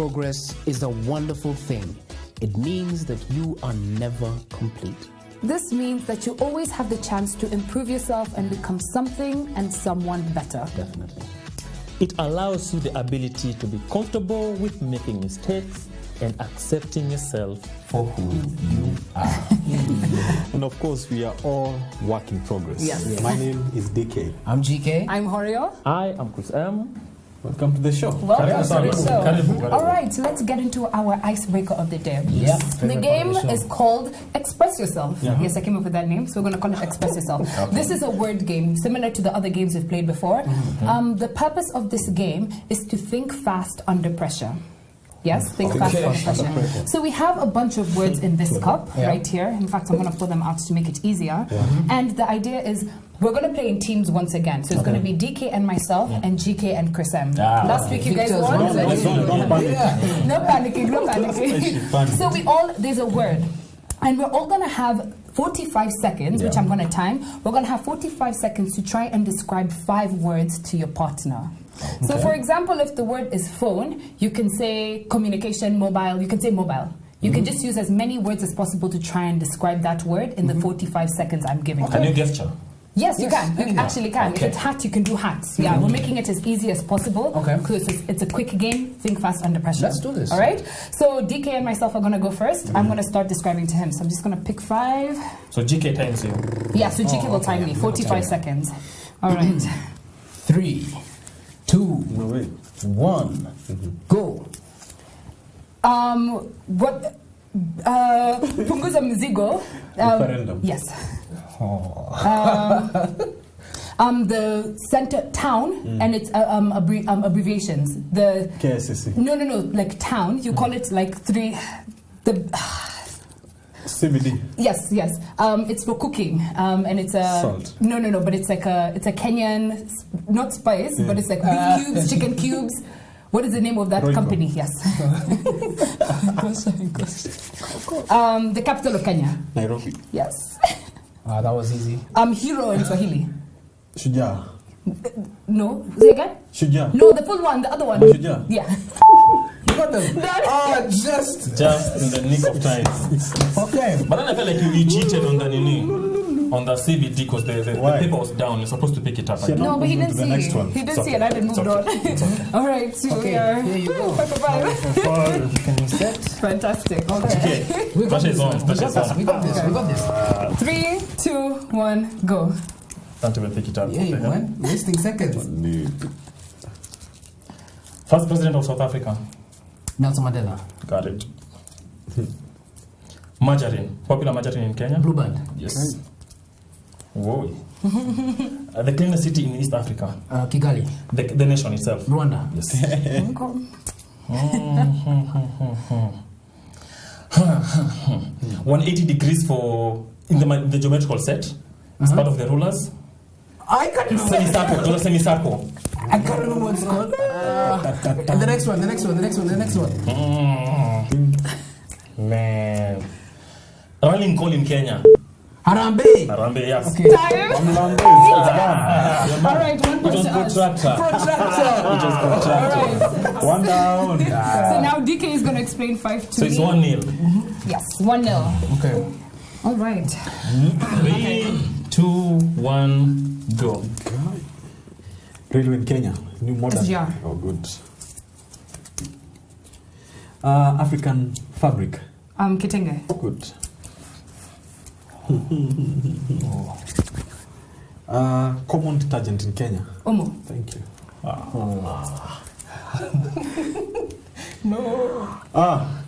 progress is a wonderful thing. It means that you are never complete. This means that you always have the chance to improve yourself and become something and someone better. Definitely. It allows you the ability to be comfortable with making mistakes and accepting yourself for who you are. And of course, we are all work in progress. Yes. My name is DK. I'm GK. I'm Horio. I am Chris M. Welcome to the show. Welcome to the show. Karibu. All right, let's get into our icebreaker of the day. Yes. The game is called Express Yourself. Yeah. Yes, I came up with that name, so we're going to call it Express Yourself. Okay. This is a word game, similar to the other games we've played before. The purpose of this game is to think fast under pressure. Yes, think fast under pressure. So we have a bunch of words in this cup right here. In fact, I'm going to pull them out to make it easier. And the idea is we're going to play in teams once again. So it's going to be DK and myself and GK and Chris M. Last week you guys won. No panicking, no panicking. So there's a word. And we're all going to have 45 seconds, which I'm going to time. We're going to have 45 seconds to try and describe 5 words to your partner. Okay. So for example, if the word is phone, you can say communication, mobile, you can say mobile. You can just use as many words as possible to try and describe that word in the 45 seconds I'm giving. Can you gesture? Yes, you can. You actually can. Okay. If it's hat, you can do hats. Yeah, we're making it as easy as possible. Okay. Because it's a quick game. Think fast under pressure. Let's do this. All right. So DK and myself are going to go first. I'm going to start describing to him. So I'm just going to pick 5. So GK times you. Yeah, so GK will time me. 45 seconds. All right. 3, 2, 1, go. What? Punguza mzigo. Referendum. Yes. The center town and its abbreviations. The KSCC. No, like town. You call it like 3. The CBD. yes. It's for cooking. And it's a Salt. No. But it's like it's a Kenyan, not spice, but it's like beef cubes, chicken cubes. What is the name of that Royco. company? Yes. The capital of Kenya. Nairobi. Yes. That was easy. Hero in Swahili. Shujaa. No. Say again? Shujaa. No, the full one, the other one. Shujaa. Yeah. You got them. Just in the nick of time. Okay. But then I felt like you cheated on the CBD because the paper was down. You're supposed to pick it up. No, but he didn't see. Next one. He didn't see it. I didn't move on. All right, so we are. Here you go. Bye. Can you set? Fantastic. Okay. We got Pressure this. is on. Pressure is on. We got this. We got this. 3, 2, 1, go. Can't even pick it up. Yeah, man. Wasting seconds. First president of South Africa. Nelson Mandela. Got it. Margarine. Popular margarine in Kenya. Blueband. Yes. Whoa. The cleanest city in East Africa. Kigali. The nation itself. Rwanda. Yes. 180 degrees for in the geometrical set. It's part of the rulers. I can't remember. Semicircle. Do you know semicircle? I can't remember what it's called. And the next one. Man. Rolling call in Kenya. Harambe. Harambe, yes. Okay. Time. All right, one It was person. protractor. Protractor. All right. One down. So now DK is going to explain 5 to So it's me. 1-0. Yes, 1-0. Okay. All right. 3, 2, 1, go. Railway in Kenya. New modern. SGR. Oh, good. African fabric. Kitenge. Good. Common detergent in Kenya. Omo. Thank you. No.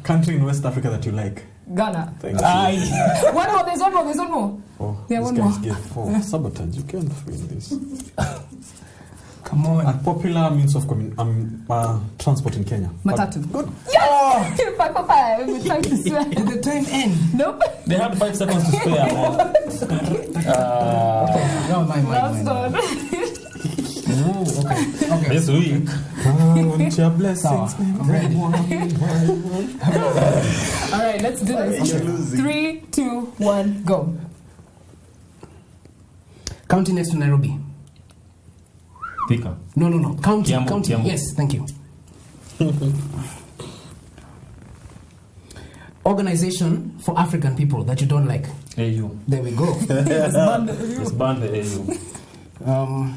Country in West Africa that you like. Ghana. Thank you. One more. There's one more. Oh, Yeah, these one guys more. gave 4. Sabotage. You can't win this. Come on. A popular means of transport in Kenya. Matatu. Good. Yes! 5 for 5. We're trying to swear. Did the time end? Nope. They had 5 seconds to spare. No, mine. Last one. Oh, okay. This week. Count your blessings. I'm ready. All right, let's do this. 3, 2, 1, go. County next to Nairobi. Thika. No. County. Kiambu, County. Kiambu. Yes, thank you. organization for African people that you don't like. AU. There we go. Let's ban the AU.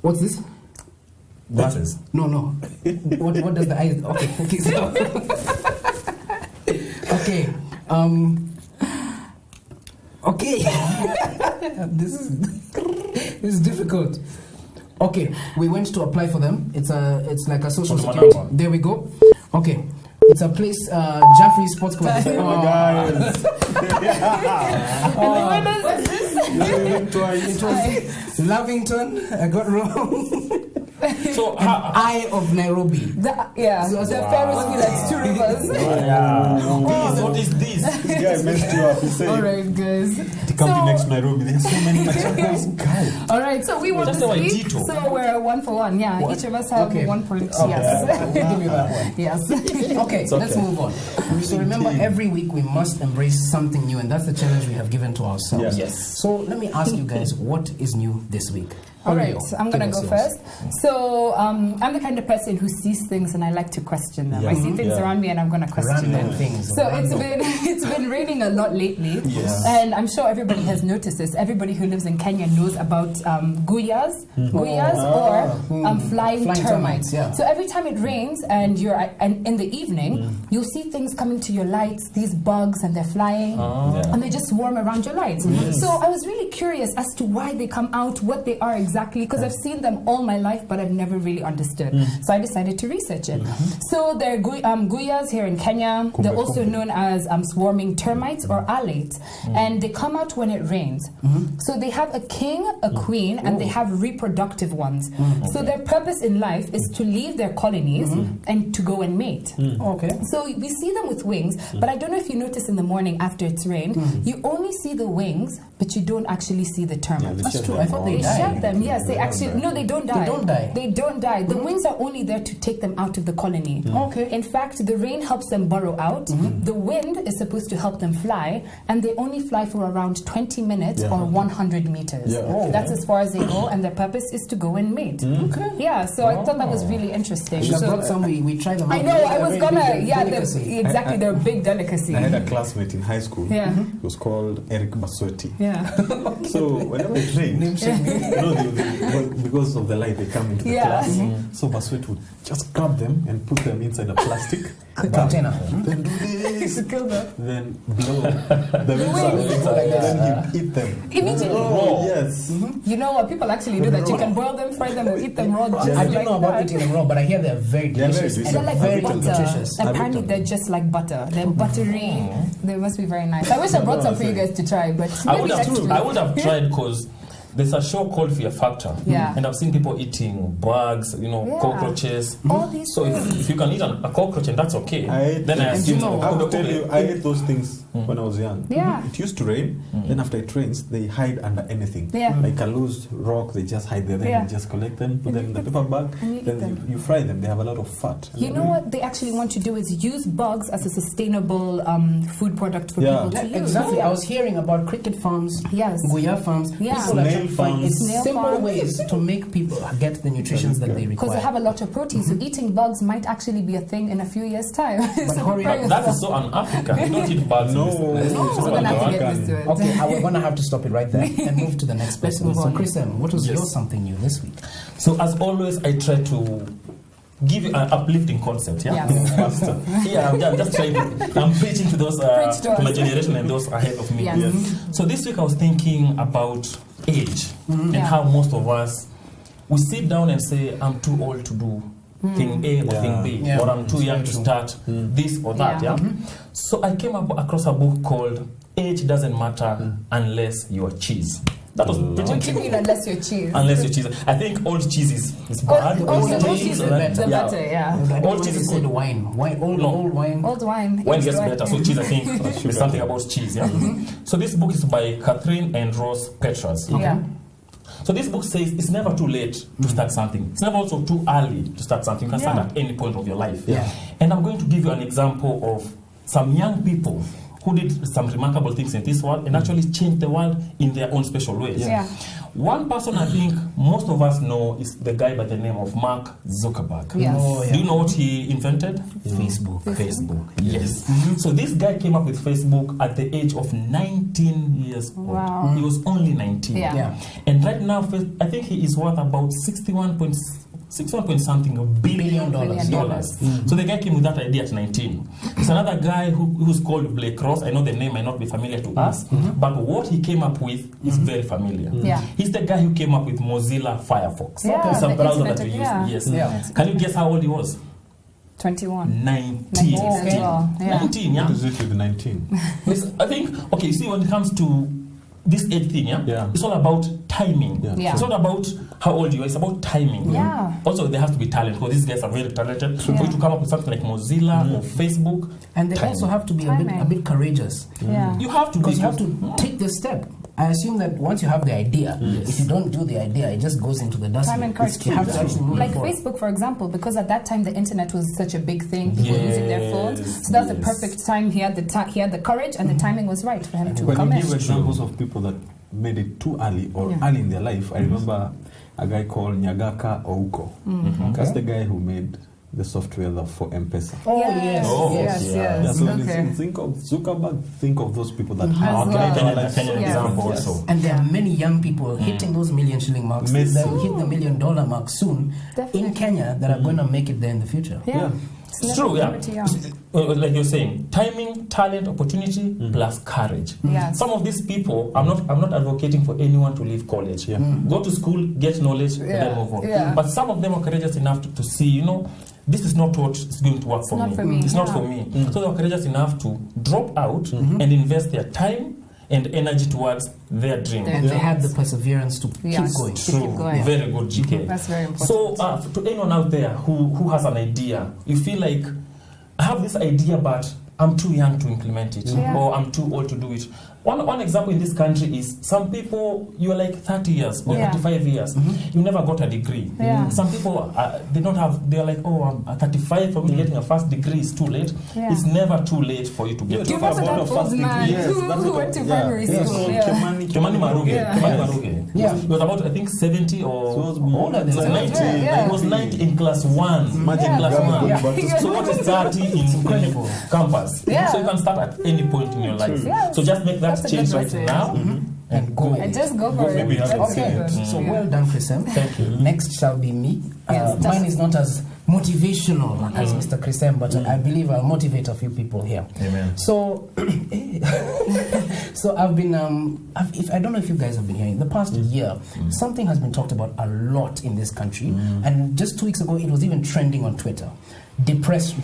What's this? Buses. No. What does the I? Okay. So okay. Okay. This is difficult. Okay, we went to apply for them. It's like a social security. There we go. Okay. It's a place, Jaffrey Sports Club. Oh, guys. It was Lavington. I got wrong. So, Eye of Nairobi. The Ferris wheel at Two Rivers. What is this? This guy messed you up. He said, Alright, guys. to come to next Nairobi. There's so many Machakos. Guys. Alright, so we won Just this say week. Tito. So we're 1 for 1. Yeah, each of us have 1 point. Yes. We'll give you that one. Yes. Okay, let's move on. So remember, every week we must embrace something new, and that's the challenge we have given to ourselves. Yes. So let me ask you guys, what is new this week? All right, Oreo, I'm going to give go us yours. first. So I'm the kind of person who sees things and I like to question them. I see things around me and I'm going to question Random them. things. So it's been raining a lot lately, and I'm sure everybody has noticed this. Everybody who lives in Kenya knows about guyas or flying termites. Yeah. So every time it rains and and in the evening, you'll see things coming to your lights. These bugs, and they're flying, and they just swarm around your lights. So I was really curious as to why they come out, what they are exactly, because I've seen them all my life, but I've never really understood. So I decided to research it. So there are guyas here in Kenya. They're also known as swarming termites or alates, and they come out when it rains. So they have a king, a queen, and they have reproductive ones. So their purpose in life is to leave their colonies and to go and mate. Okay. So we see them with wings, but I don't know if you notice in the morning after it's rained, you only see the wings, but you don't actually see the termites. That's true. I thought they They died. shed them. Yes, they actually. No, they don't die. They don't die? They don't die. The wings are only there to take them out of the colony. Okay. In fact, the rain helps them burrow out. The wind is supposed to help them fly, and they only fly for around 20 minutes or 100 meters. That's as far as they go, and their purpose is to go and mate. Okay. Yeah. So I thought that was really interesting. You So, brought some. We tried them. I out. know. They're I was very gonna. big Yeah. delicacy. Exactly. They're a big delicacy. I had a classmate in high school. Yeah. He was called Eric Basweti. Yeah. So whenever it rained, because of the light, they come into the class. So Basweti would just grab them and put them inside a plastic container. Then do this. Kill them. Then blow the wings out. Then you eat them. Immediately. Oh, yes. You know what? People actually do that. You can boil them, fry them, or eat them raw. Just I don't like know about that. eating them raw, but I hear they're very delicious. delicious. They're like very butter. nutritious. Apparently, they're just like butter. They're buttery. They must be very nice. I wish I brought some for you guys to try, but I maybe next week. would have tried because there's a show called Fear Factor. Yeah. And I've seen people eating bugs, cockroaches. All these So if you can eat a cockroach and that's okay, then I assume I will tell you, I ate those things when I was young. Yeah. It used to rain, then after it rains, they hide under anything. Yeah. Like a loose rock, they just hide there, then you just collect them, put them in the paper bag, then you fry them. They have a lot of fat. You know what they actually want to do is use bugs as a sustainable food product for people to use. Exactly. I was hearing about cricket farms, guya farms. Yeah. People are trying to find Snail simple farms. ways to make people get the nutrition that they Because require. they have a lot of protein, so eating bugs might actually be a thing in a few years' time. But hurry up. That is so un-African. You don't eat bugs. No. So we're going to have to get used to it. Okay, we're going to have to stop it right there and move to the next person. move So, on. Chris M., what was your something new this week? So as always, I try to give you an uplifting concept. Yeah, I'm just trying to. I'm preaching to those to my generation and those ahead of me. Yes. So this week I was thinking about age and how most of us we sit down and say, I'm too old to do thing A or thing B, or I'm too young to start this or that. Yeah. So I came across a book called "Age Doesn't Matter Unless You're Cheese." That was pretty. What do you mean unless you're cheese? Unless you're cheese. I think old cheese is bad. Old cheese is the better, yeah. Old cheese is good. Wine. Old wine. Old wine. Wine gets better, so cheese, I think, there's something about cheese, yeah? So this book is by Catherine and Rose Petras. Yeah. So this book says it's never too late to start something. It's never also too early to start something. You can start at any point of your life. Yeah. And I'm going to give you an example of some young people who did some remarkable things in this world and actually changed the world in their own special ways. Yeah. One person I think most of us know is the guy by the name of Mark Zuckerberg. Yes. Oh, yeah. Do you know what he invented? Facebook. Yes. So this guy came up with Facebook at the age of 19 years old. Wow. He was only 19. Yeah. And right now, I think he is worth about 61 point something billion dollars. So the guy came with that idea at 19. There's another guy who's called Blake Ross. I know the name might not be familiar to us, but what he came up with is very familiar. Yeah. He's the guy who came up with Mozilla Firefox. Yeah, It's a the browser internet, that we use. yeah. Yes. Yeah. Can you guess how old he was? 21. 19. 19 as well. Yeah. 19, yeah. What is it with 19? I think, okay, you see, when it comes to this age thing, Yeah. it's all about timing. Yeah. Yeah. It's not about how old you are, it's about timing. Yeah. Also, there has to be talent, because these guys are very talented. For Yeah. you to come up with something like Mozilla or Facebook, And they also have to be a Timing. bit courageous. Yeah. you have to Because you have be- to take the step. I assume that once you have the idea, if you don't do the idea, it just goes into the dustbin. Time and courage. You have to actually move Like forward. Facebook, for example, because at that time the internet was such a big thing, people were using their phones. So that's the perfect time. He had the courage, and the timing was right for him to When come you in. give examples of people that made it too early or Yeah. early in their life, I remember a guy called Nyagaka Ouko. That's the guy who made the software for M-Pesa. Oh, Yes. yes. Oh, yes, yeah. yes. Yeah, so when Okay. you think of Zuckerberg, think of those people that As have well. Kenyan Yeah. example Yes. also. And there are many young people hitting those million shilling marks. Messi. They'll hit the $1 million mark soon Definitely. in Kenya that are going to make it there in the future. Yeah. It's true, yeah. Like you're saying, timing, talent, opportunity, plus courage. Yes. Some of these people, I'm not advocating for anyone to leave college. Yeah. Go to school, get knowledge, and then move on. Yeah. But some of them are courageous enough to see, this is not what is going to work for not me. for me, It's not yeah. for me. So they're courageous enough to drop out and invest their time and energy towards their dream. Their And they had the perseverance to Yeah. keep going. To keep going. Very good, GK. That's very important. So, to anyone out there who has an idea, you feel like, I have this idea, but I'm too young to implement it, Yeah. or I'm too old to do it. One example in this country is some people, you're like 30 years or Yeah. 35 years, you never got a degree. Yeah. Some people, they're like, oh, I'm 35, for me getting a first degree is too late. Yeah. It's never too late for you to get You a remember first that degree. old man who went to primary school? Yeah. Kemani Maruge. Yeah. Kemani Maruge. Yeah. He was about, I think, 70 or So it was older than it was 70. 90. Yeah. He was 90 in class 1. Imagine In class grabbing 1. good buttons. So what is 30 in incredible. campus? Yeah. So you can start at any point in your life. Yes. So just make that That's a change good right message. now And go. And just go for it. Maybe That's okay. good. So Yeah. well done, Chrisem. Thank you. Next shall be me. Yes, Mine is not as motivational as Mr. Chrisem, but I believe I'll motivate a few people here. Amen. So, so I've been. I don't know if you guys have been hearing. The past year, something has been talked about a lot in this country, and just 2 weeks ago, it was even trending on Twitter. Depression.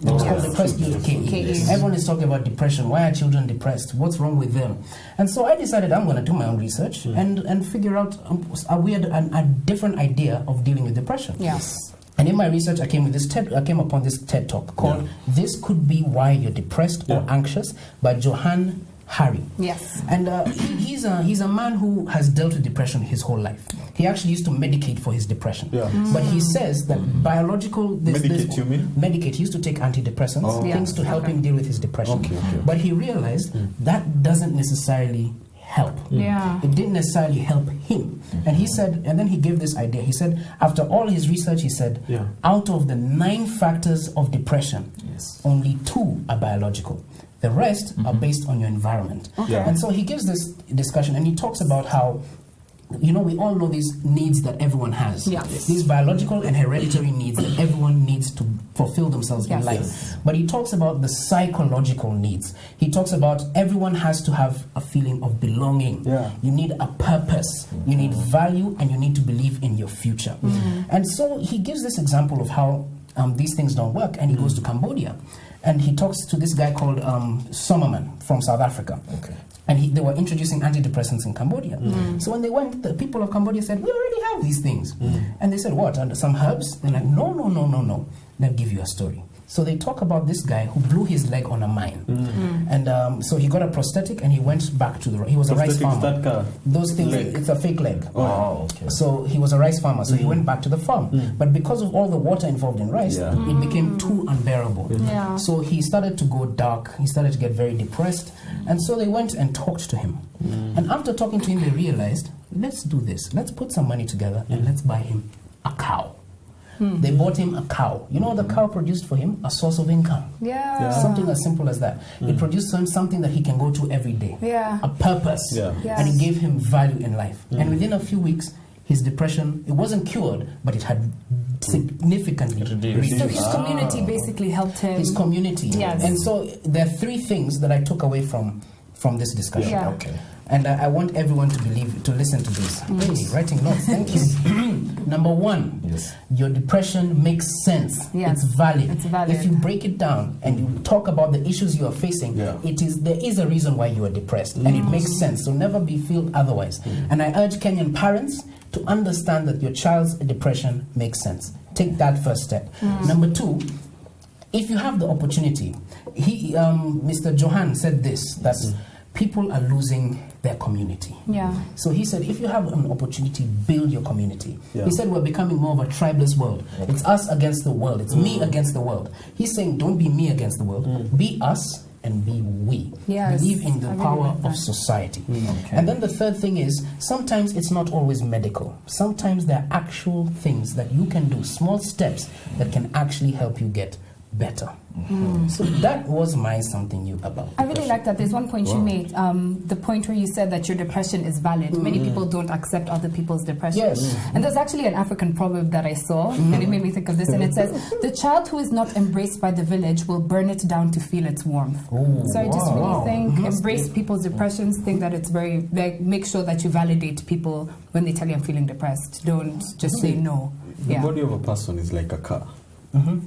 It was called depressed youth. Yes. Everyone is talking about depression. Why are children depressed? What's wrong with them? And so I decided I'm going to do my own research and figure out a different idea of dealing with depression. Yes. And in my research, I came upon this TED talk called "This Could Be Why You're Depressed or Anxious" by Johann Hari. Yes. And he's a man who has dealt with depression his whole life. He actually used to medicate for his depression. Yeah. But he says that biological... Medicate, you mean? Medicate. He used to take antidepressants, Oh. things to help him deal with his depression. Okay. But he realized that doesn't necessarily help. Yeah. It didn't necessarily help him. And he said, and then he gave this idea. He said, after all his research, he said, out of the 9 factors of depression, only 2 are biological. The rest are based on your environment. Okay. And so he gives this discussion, and he talks about how, we all know these needs that everyone has. Yes. These biological and hereditary needs that everyone needs to fulfill themselves in Yes. life. But he talks about the psychological needs. He talks about everyone has to have a feeling of belonging. Yeah. You need a purpose. You need value, and you need to believe in your future. And so he gives this example of how these things don't work, and he goes to Cambodia. And he talks to this guy called Sommerman from South Africa. Okay. And they were introducing antidepressants in Cambodia. So when they went, the people of Cambodia said, we already have these things. And they said, what, under some herbs? They're like, no. They'll give you a story. So they talk about this guy who blew his leg on a mine. And so he got a prosthetic and he went back to he was a rice farmer. Those things, it's a fake leg. Okay. So he was a rice farmer, so he went back to the farm. But because of all the water involved in rice, it became too unbearable. So he started to go dark, he started to get very depressed. And so they went and talked to him. And after talking to him, they realized, let's do this. Let's put some money together and let's buy him a cow. They bought him a cow. You know what the cow produced for him? A source of income. Something as simple as that. It produced him something that he can go to every day. A purpose. And it gave him value in life. And within a few weeks, his depression, it wasn't cured, but it had significantly reduced. So his community basically helped him. His community. And so there are 3 things that I took away from this discussion. Okay. And I want everyone to listen to this. Hey, writing notes, thank you. Number 1, your depression makes sense. It's valid. If you break it down and you talk about the issues you are facing, there is a reason why you are depressed, and it makes sense. So never be feel otherwise. And I urge Kenyan parents to understand that your child's depression makes sense. Take that first step. Number 2, if you have the opportunity, Mr. Johan said this, that people are losing their community. So he said, if you have an opportunity, build your community. He said we're becoming more of a tribeless world. It's us against the world. It's me against the world. He's saying, don't be me against the world. Be us and be we. Believe in the power of society. And then the third thing is, sometimes it's not always medical. Sometimes there are actual things that you can do, small steps that can actually help you get better. So that was my something new about depression. I really like that. There's one point you made, the point where you said that your depression is valid. Many people don't accept other people's depression. And there's actually an African proverb that I saw, and it made me think of this, and it says, the child who is not embraced by the village will burn it down to feel its warmth. So I just really think, embrace people's depressions, think that it's very, like, make sure that you validate people when they tell you I'm feeling depressed. Don't just say no. The body of a person is like a car.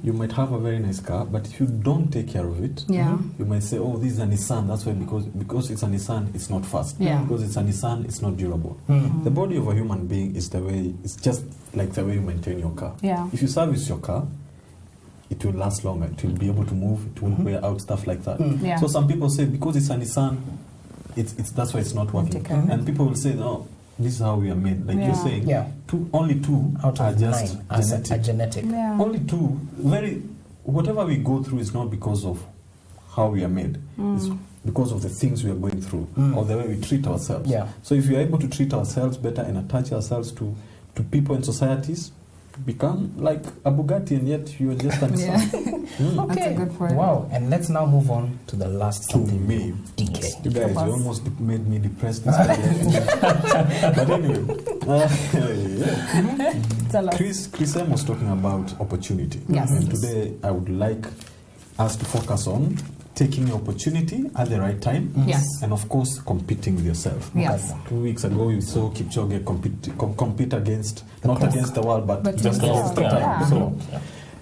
You might have a very nice car, but if you don't take care of it, you might say, oh, this is a Nissan, that's why, because it's a Nissan, it's not fast. Because it's a Nissan, it's not durable. The body of a human being is it's just like the way you maintain your car. If you service your car, it will last longer, it will be able to move, it won't wear out, stuff like that. So some people say, because it's a Nissan, that's why it's not working. And people will say, no, this is how we are made. Like you're saying, only 2 out of just 9 are genetic. Only 2. Whatever we go through is not because of how we are made. It's because of the things we are going through or the way we treat ourselves. So if we are able to treat ourselves better and attach ourselves to people and societies, become like a Bugatti, and yet you're just an That's a good point. Wow. And let's now move on to the last something. DK. You guys, you almost made me depressed this But anyway, Chris M was talking about opportunity. And today I would like us to focus on taking the opportunity at the right time, and of course competing with yourself. 2 weeks ago you saw Kipchoge compete against, not against the world, but just against the time. So,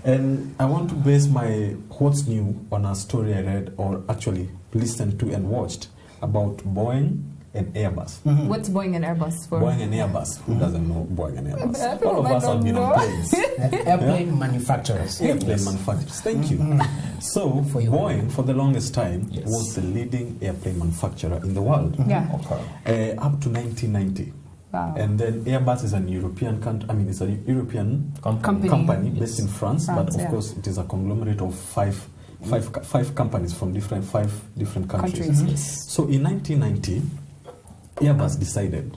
and I want to base my what's new on a story I read, or actually listened to and watched, about Boeing and Airbus. What's Boeing and Airbus for? Boeing and Airbus. Who doesn't know Boeing and Airbus? All of us have been on planes. Airplane manufacturers. Airplane manufacturers. Thank you. So, Boeing, for the longest time, was the leading airplane manufacturer in the world. Up to 1990. And then Airbus is an European country. I mean, it's a European company based in France, but of course, it is a conglomerate of five companies from five different countries. So, in 1990. Airbus decided,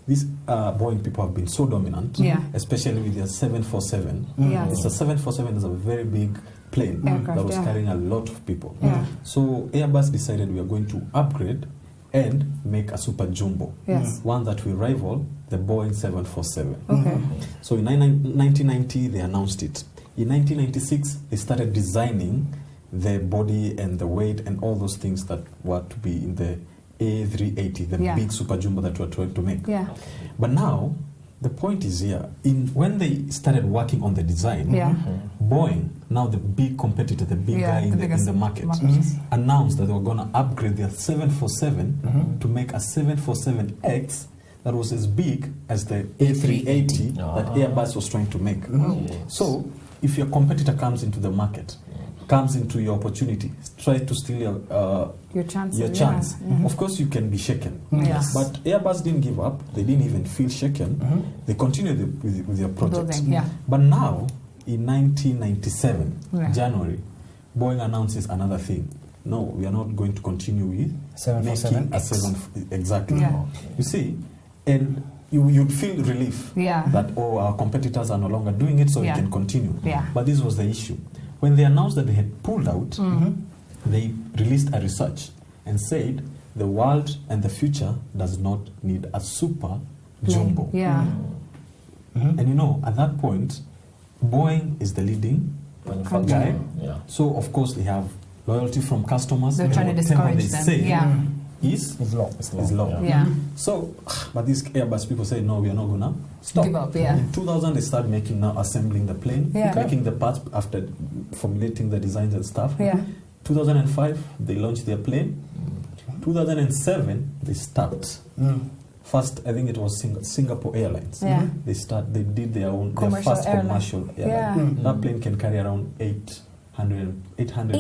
these Boeing people have been so dominant, especially with their 747. The 747 is a very big plane that was carrying a lot of people. So Airbus decided we are going to upgrade and make a super jumbo, one that will rival the Boeing 747. So in 1990 they announced it. In 1996 they started designing the body and the weight and all those things that were to be in the A380, the big super jumbo that we're trying to make. But now, the point is here, when they started working on the design, Boeing, now the big competitor, the big guy in the market, announced that they were going to upgrade their 747 to make a 747X that was as big as the A380 that Airbus was trying to make. So, if your competitor comes into the market, comes into your opportunity, try to steal your chance. Of course, you can be shaken. Yes. But Airbus didn't give up. They didn't even feel shaken. They continued with their project. But now, in 1997, January, Boeing announces another thing. No, we are not going to continue with 747 making a 7. Exactly. You see, and you'd feel relief that our competitors are no longer doing it, so we can continue. But this was the issue. When they announced that they had pulled out, they released a research and said the world and the future does not need a super jumbo. And at that point, Boeing is the leading guy. So of course they have loyalty from customers. They're trying to discourage them. Is low. So, but these Airbus people say, no, we are not going to stop. Give up, In 2000, they started assembling the plane, making the parts after formulating the designs and stuff. 2005, they launched their plane. 2007, they stopped. First, I think it was Singapore Airlines. They did their first commercial airline. That plane can carry around 800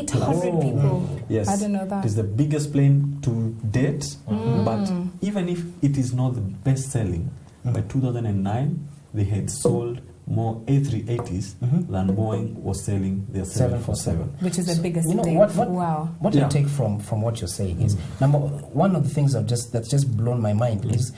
plus. People. Yes. I didn't know that. It's the biggest plane to date, but even if it is not the best selling, by 2009 they had sold more A380s than Boeing was selling their 747. Which is the biggest thing. What I take from what you're saying is, number one of the things that's just blown my mind is,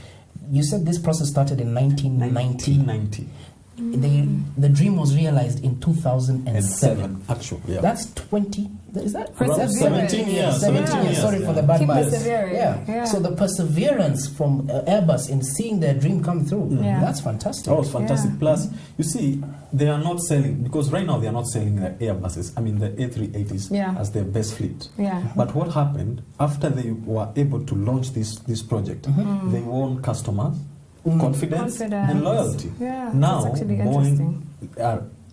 you said this process started in 1990. The dream was realized in 2007. Actually, That's 20. Is that 17 years? 17 years. Sorry for the bad math. Yeah. So the perseverance from Airbus in seeing their dream come through. That's fantastic. Oh, it's fantastic. Plus, you see, they are not selling, because right now they are not selling the Airbuses. I mean, the A380s as their best fleet. But what happened after they were able to launch this project? They won customers. Confidence and loyalty. Now, Boeing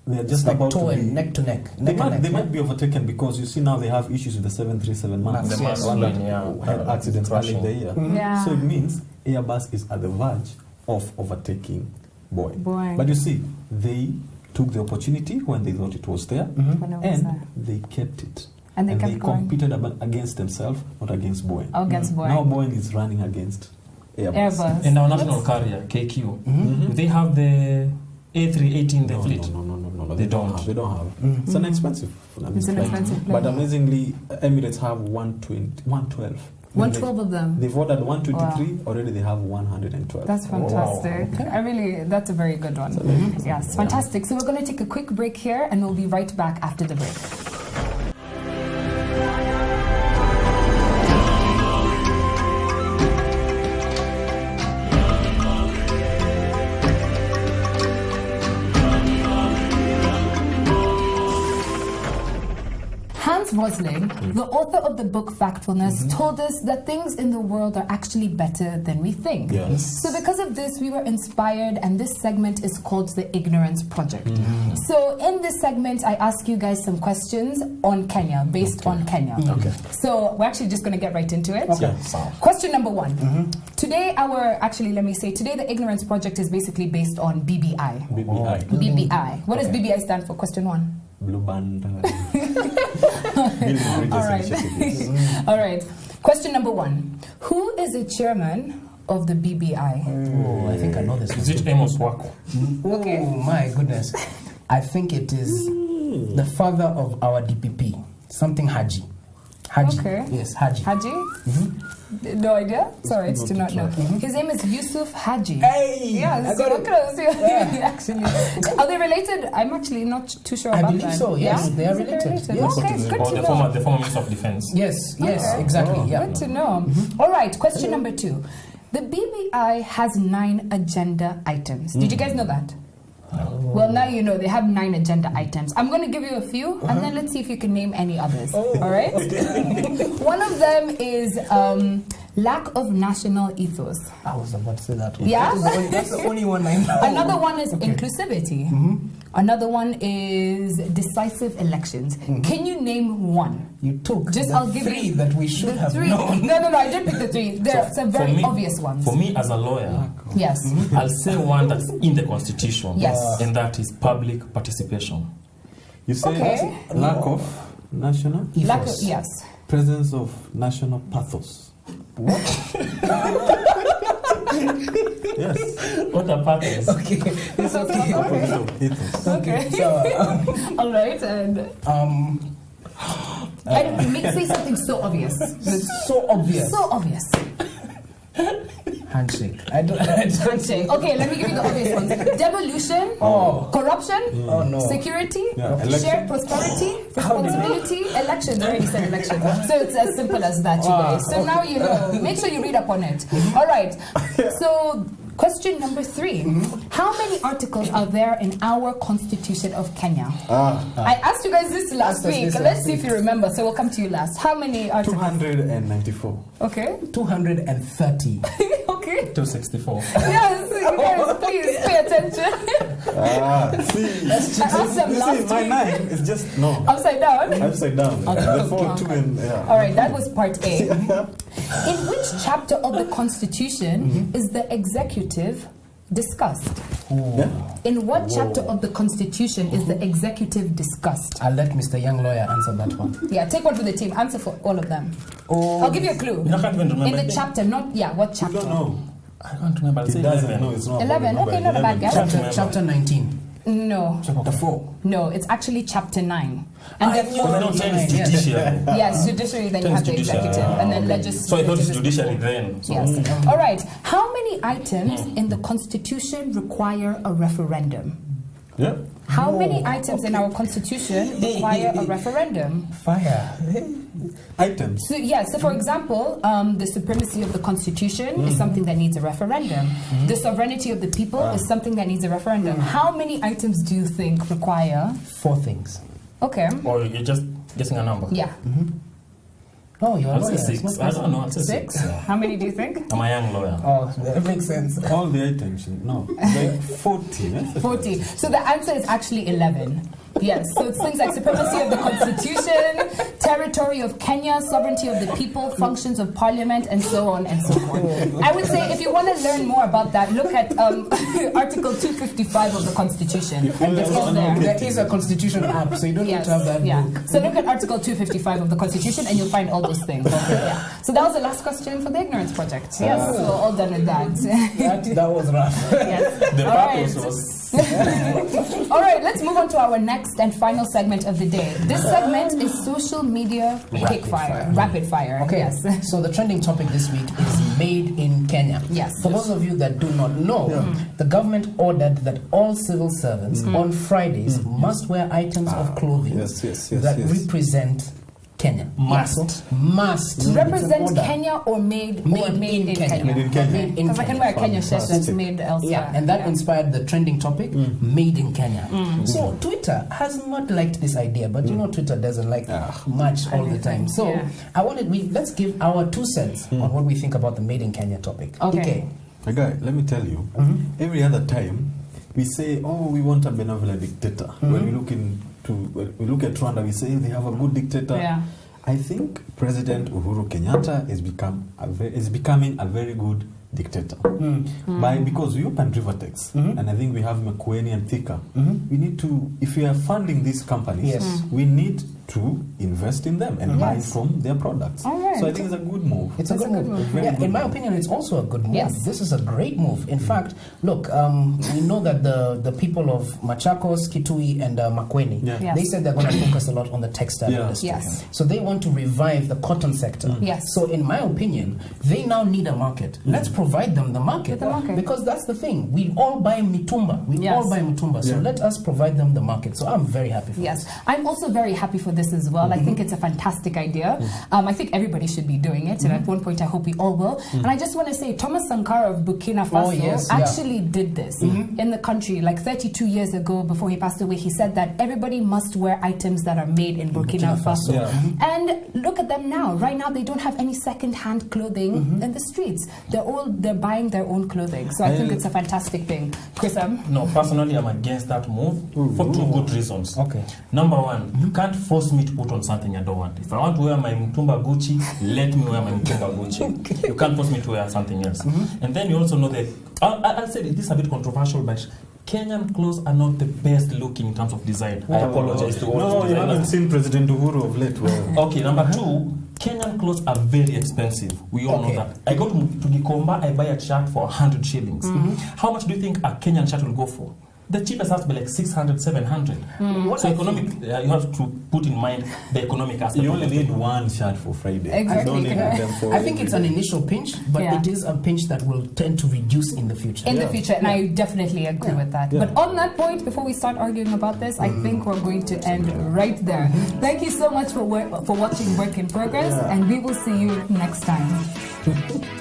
they're just like about to be neck to neck. They might be overtaken, because you see now they have issues with the 737 MAX. One that had accidents early in the year. So it means Airbus is at the verge of overtaking Boeing. But you see, they took the opportunity when they thought it was there, and they kept it. And they competed against themselves, not against Boeing. Now Boeing is running against Airbus. And our national carrier, KQ, do they have the A380 in the fleet? No, they don't. They don't have. It's an expensive plane. But amazingly, Emirates have 112. 112 of them. They've ordered 123, already they have 112. That's fantastic. Okay. That's a very good one. Yes, fantastic. So we're going to take a quick break here, and we'll be right back after the break. Rosling, the author of the book Factfulness, told us that things in the world are actually better than we think. So because of this, we were inspired, and this segment is called the Ignorance Project. So in this segment, I ask you guys some questions on Kenya, based on Kenya. So we're actually just going to get right into it. Question number one. Today, today the Ignorance Project is basically based on BBI. BBI. What does BBI stand for? Question one. Blue Band. All right. Question number one. Who is the chairman of the BBI? Oh, I think I know this. Is it Amos Wako? Okay. Oh, my goodness. I think it is the father of our DPP. Something Haji. Okay. Yes, Haji. Haji? No idea? Sorry, it's to not know. His name is Yusuf Haji. Hey! Yeah, actually. Are they related? I'm actually not too sure about that. I believe so, yes. They are related. Yes. Okay, good to know. The former Minister of Defense. Yes, exactly. Good to know. All right, question number two. The BBI has 9 agenda items. Did you guys know that? Well, now you know they have 9 agenda items. I'm going to give you a few, and then let's see if you can name any others. All right? One of them is lack of national ethos. I was about to say that one. Yeah? That's the only one I know. Another one is inclusivity. Another one is decisive elections. Can you name one? You took I'll give 3 you that we should have known. No, I did pick the 3. There are some very obvious ones. For me, as a lawyer, yes, I'll say one that's in the Constitution. Yes. And that is public participation. You say lack of national ethos. Yes. Presence of national pathos. What? Yes. What a pathos. Okay. It's okay. Opposite of ethos. Okay. So, all right. And say something so obvious. it's so obvious. So obvious. Handshake. I don't. Handshake. Okay, let me give you the obvious ones. Devolution. Corruption. Oh no. Security. Yeah, Shared prosperity. Responsibility. Elections. I already said elections. So it's as simple as that, you guys. So now you know. Make sure you read up on it. All right. So question number 3. How many articles are there in our Constitution of Kenya? I asked you guys this last week. Let's see if you remember. So we'll come to you last. How many articles? 294. Okay. 230. Okay. 264. Yes, you guys, please pay attention. See, I asked them last my week. 9 is just no. Upside down? Upside down. Okay. The 4, 2, and yeah. All right, that was part A. In which chapter of the Constitution is the executive discussed? Yeah. In what chapter of the Constitution is the executive discussed? I'll let Mr. Young Lawyer answer that one. Yeah, take one for the team. Answer for all of them. I'll give you a clue. I can't even remember. In the chapter, not, what chapter? You don't know. I can't remember. I'll say It doesn't 11. know. It's not 11. Okay, not a bad guess. Chapter 19. No. Chapter 4. No, it's actually chapter 9. And then So they don't say it's judiciary. yes, judiciary, then you have the Judiciary. executive, and then So legislative. I thought it's judiciary then. So Yes. All right. How many items in the Constitution require a referendum? Yeah. How many items in our Constitution require a referendum? Fire. Items. So for example, the supremacy of the Constitution is something that needs a referendum. The sovereignty of the people is something that needs a referendum. How many items do you think require? 4 things. Okay. or you're just guessing a number. Yeah. Oh, you're a I'll lawyer. say It's 6. not I don't know. I'll say 6? 6. How many do you think? I'm a young lawyer. Oh, that makes sense. All the items. No. Like 40. Yeah? 40. So the answer is actually 11. Yes, so it's things like supremacy of the Constitution, territory of Kenya, sovereignty of the people, functions of parliament, and so on and so forth. I would say if you want to learn more about that, look at Article 255 of the Constitution. And it's all there. There is a constitution app, so you don't need to have that book. So look at Article 255 of the Constitution and you'll find all those things. Yeah. So that was the last question for the Ignorance Project. Yes, so all done with that. that was rough. Yes. The All right. purpose was... All right, let's move on to our next and final segment of the day. This segment is social media quickfire, rapid fire. Okay, Yes. so the trending topic this week is made in Kenya. Yes. For those of you that do not know, the government ordered that all civil servants on Fridays must wear items of clothing that represent Kenya. Must. Must. Represent Kenya or made in Kenya. Made in Kenya. Because I can wear a Kenya shirt that's made elsewhere. Yeah, and that inspired the trending topic, made in Kenya. So Twitter has not liked this idea, but you know Twitter doesn't like much all the time. So let's give our 2 cents on what we think about the made in Kenya topic. Okay. Guy, let me tell you, every other time we say, oh, we want a benevolent dictator. When we look at Rwanda, we say they have a good dictator. Yeah. I think President Uhuru Kenyatta is becoming a very good dictator. Because we opened Rivertex, and I think we have Makueni and Thika. We need to, if we are funding these companies, we need to invest in them and buy from their products. All right. So I think it's a good move. It's a good move. In my opinion, it's also a good move. Yes. This is a great move. In fact, look, we know that the people of Machakos, Kitui, and Makueni, they said they're going to focus a lot on the textile industry. Yes. So they want to revive the cotton sector. Yes. So in my opinion, they now need a market. Let's provide them the market. Because that's the thing. We all buy mitumba. So let us provide them the market. So I'm very happy for this. I'm also very happy for this as well. I think it's a fantastic idea. I think everybody should be doing it, and at one point I hope we all will. And I just want to say, Thomas Sankara of Burkina Faso actually did this in the country like 32 years ago before he passed away. He said that everybody must wear items that are made in Burkina Faso. And look at them now. Right now they don't have any second-hand clothing in the streets. They're buying their own clothing. So I think it's a fantastic thing. Chris? No, personally I'm against that move for 2 good reasons. Okay. Number 1, you can't force me to put on something I don't want. If I want to wear my Mtumba Gucci, let me wear my Mtumba Gucci. You can't force me to wear something else. And then you also know that, I'll say this is a bit controversial, but Kenyan clothes are not the best looking in terms of design. I apologize to all no, you haven't seen President Uhuru of late. Well. Okay, number two, Kenyan clothes are very expensive. We all know that. I go to Gikomba, I buy a shirt for 100 shillings. How much do you think a Kenyan shirt will go for? The cheapest has to be like 600, 700. So economic, you have to put in mind the economic aspect. You only need one shirt for Friday. Exactly. You don't need them for I think it's an initial pinch, but it is a pinch that will tend to reduce in the future. In the future, and I definitely agree with that. But on that point, before we start arguing about this, I think we're going to end right there. Thank you so much for watching Work in Progress, and we will see you next time.